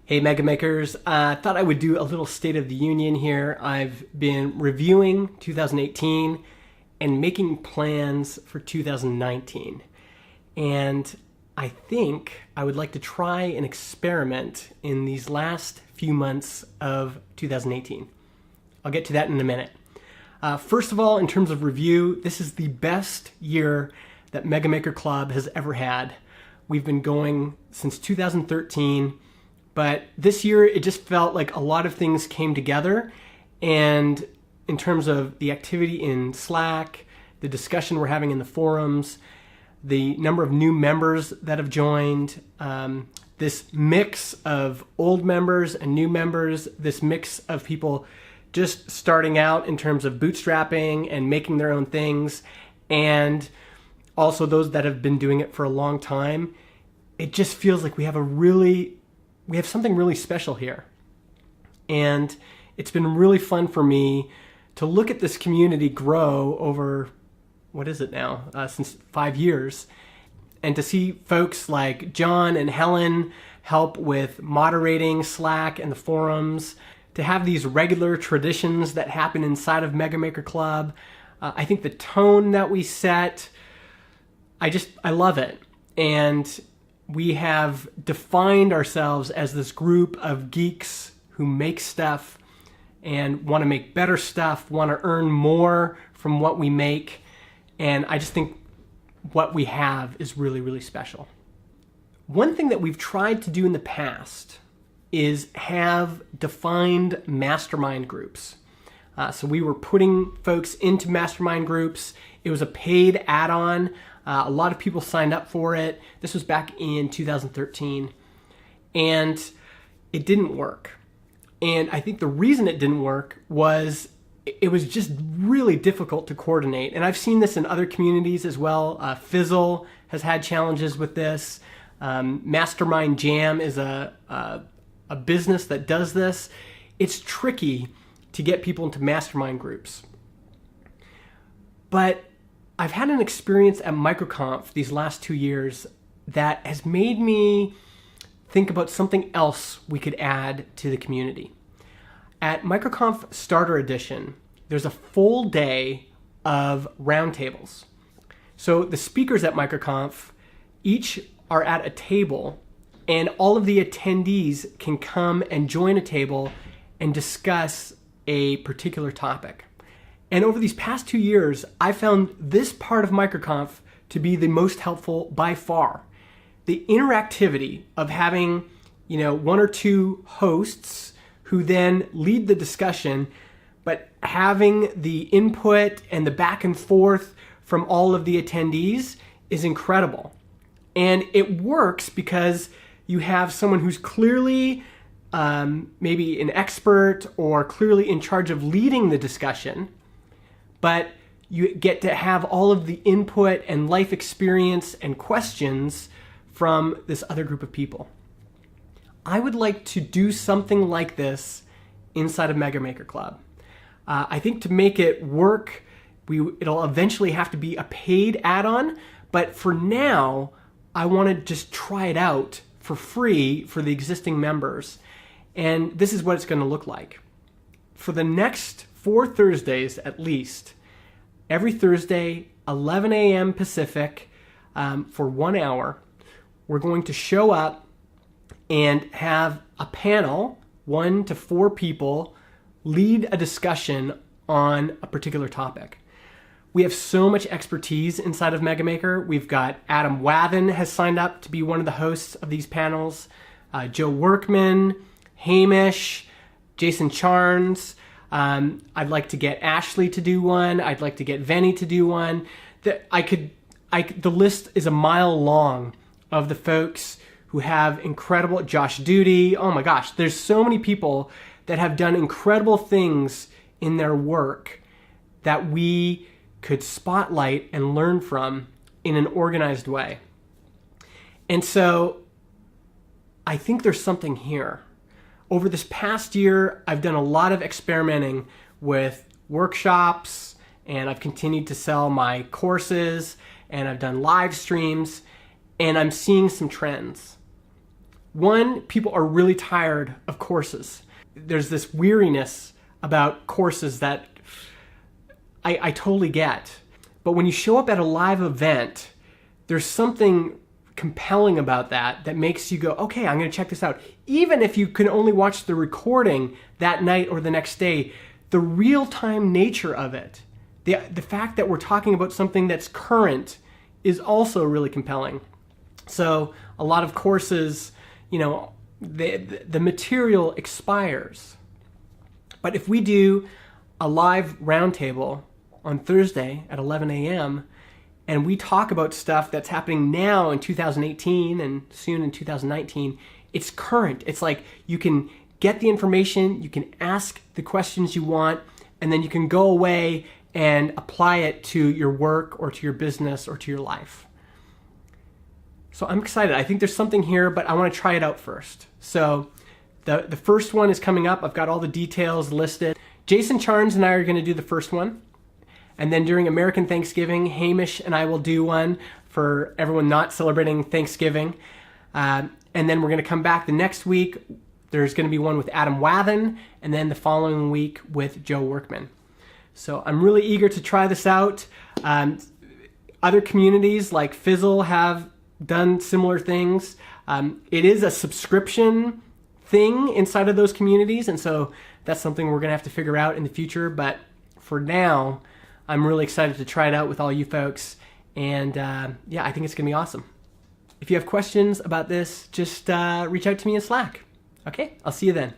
Hey MegaMakers, thought I would do a little State of the Union here. I've been reviewing 2018 and making plans for 2019. And I think I would like to try an experiment in these last few months of 2018. I'll get to that in a minute. First of all, in terms of review, this is the best year that MegaMaker Club has ever had. We've been going since 2013. But this year, it just felt like a lot of things came together. And in terms of the activity in Slack, the discussion we're having in the forums, the number of new members that have joined, this mix of old members and new members, this mix of people just starting out in terms of bootstrapping and making their own things, and also those that have been doing it for a long time, it just feels like we have something really special here. And it's been really fun for me to look at this community grow over, what is it now, since 5 years, and to see folks like John and Helen help with moderating Slack and the forums, to have these regular traditions that happen inside of MegaMaker Club. I think the tone that we set, I love it. And we have defined ourselves as this group of geeks who make stuff and want to make better stuff, want to earn more from what we make. And I just think what we have is really, really special. One thing that we've tried to do in the past is have defined mastermind groups. So we were putting folks into mastermind groups. It was a paid add-on. A lot of people signed up for it. This was back in 2013. And it didn't work. And I think the reason it didn't work was it was just really difficult to coordinate. And I've seen this in other communities as well. Fizzle has had challenges with this. Mastermind Jam is a business that does this. It's tricky to get people into mastermind groups. But I've had an experience at MicroConf these last 2 years that has made me think about something else we could add to the community. At MicroConf Starter Edition, there's a full day of roundtables. So the speakers at MicroConf each are at a table, and all of the attendees can come and join a table and discuss a particular topic. And over these past 2 years, I found this part of MicroConf to be the most helpful by far. The interactivity of having, one or two hosts who then lead the discussion, but having the input and the back and forth from all of the attendees is incredible. And it works because you have someone who's clearly maybe an expert or clearly in charge of leading the discussion, but you get to have all of the input and life experience and questions from this other group of people. I would like to do something like this inside of MegaMaker Club. I think to make it work, it'll eventually have to be a paid add-on, but for now, I want to just try it out for free for the existing members. And this is what it's going to look like. For the next 4 Thursdays at least, every Thursday, 11 a.m. Pacific, for 1 hour, we're going to show up and have a panel, 1 to 4 people, lead a discussion on a particular topic. We have so much expertise inside of MegaMaker. We've got Adam Wathen has signed up to be one of the hosts of these panels, Joe Workman, Hamish, Jason Charnes. I'd like to get Ashley to do one. I'd like to get Venny to do one. The list is a mile long of the folks who have incredible, Josh Duty. Oh my gosh, there's so many people that have done incredible things in their work that we could spotlight and learn from in an organized way. And so I think there's something here. Over this past year, I've done a lot of experimenting with workshops, and I've continued to sell my courses, and I've done live streams, and I'm seeing some trends. One, people are really tired of courses. There's this weariness about courses that I totally get. But when you show up at a live event, there's something compelling about that makes you go, okay, I'm going to check this out. Even if you can only watch the recording that night or the next day, the real-time nature of it, the fact that we're talking about something that's current is also really compelling. So a lot of courses, the material expires. But if we do a live roundtable on Thursday at 11 a.m., and we talk about stuff that's happening now in 2018 and soon in 2019, it's current. It's like you can get the information, you can ask the questions you want, and then you can go away and apply it to your work or to your business or to your life. So I'm excited. I think there's something here, but I want to try it out first. So the first one is coming up. I've got all the details listed. Jason Charnes and I are going to do the first one. And then during American Thanksgiving, Hamish and I will do one for everyone not celebrating Thanksgiving. And then we're going to come back the next week. There's going to be one with Adam Wathen, and then the following week with Joe Workman. So I'm really eager to try this out. Other communities like Fizzle have done similar things. It is a subscription thing inside of those communities, and so that's something we're going to have to figure out in the future. But for now, I'm really excited to try it out with all you folks, and I think it's going to be awesome. If you have questions about this, just reach out to me in Slack. Okay, I'll see you then.